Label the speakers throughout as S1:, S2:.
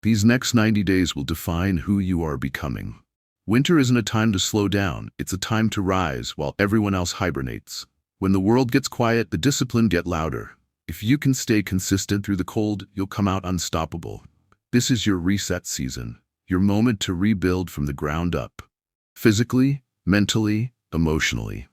S1: These next 90 days will define who you are becoming. Winter isn't a time to slow down, it's a time to rise while everyone else hibernates. When the world gets quiet, the discipline gets louder. If you can stay consistent through the cold, you'll come out unstoppable. This is your reset season, your moment to rebuild from the ground up. Physically, mentally, emotionally.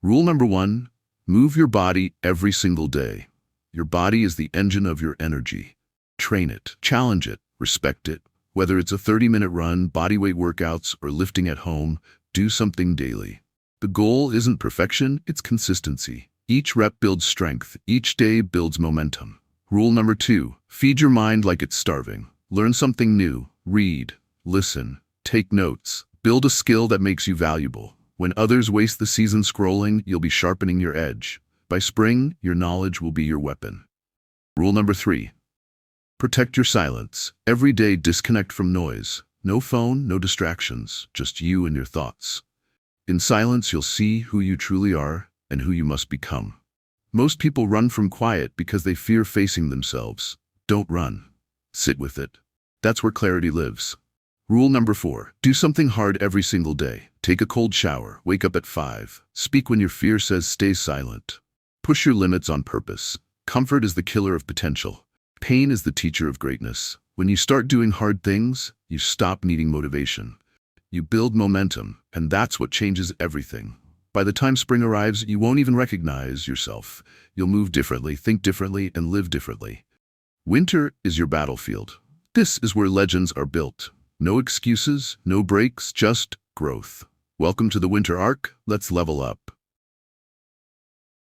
S1: Rule number 1, move your body every single day. Your body is the engine of your energy. Train it, challenge it, respect it. Whether it's a 30-minute run, bodyweight workouts, or lifting at home, do something daily. The goal isn't perfection, it's consistency. Each rep builds strength, each day builds momentum. Rule number 2, feed your mind like it's starving. Learn something new, read, listen, take notes. Build a skill that makes you valuable. When others waste the season scrolling, you'll be sharpening your edge. By spring, your knowledge will be your weapon. Rule number 3, protect your silence. Every day disconnect from noise. No phone, no distractions, just you and your thoughts. In silence, you'll see who you truly are and who you must become. Most people run from quiet because they fear facing themselves. Don't run. Sit with it. That's where clarity lives. Rule number 4, do something hard every single day. Take a cold shower, wake up at 5. Speak when your fear says stay silent. Push your limits on purpose. Comfort is the killer of potential. Pain is the teacher of greatness. When you start doing hard things, you stop needing motivation. You build momentum, and that's what changes everything. By the time spring arrives, you won't even recognize yourself. You'll move differently, think differently, and live differently. Winter is your battlefield. This is where legends are built. No excuses, no breaks, just growth. Welcome to the winter arc. Let's level up.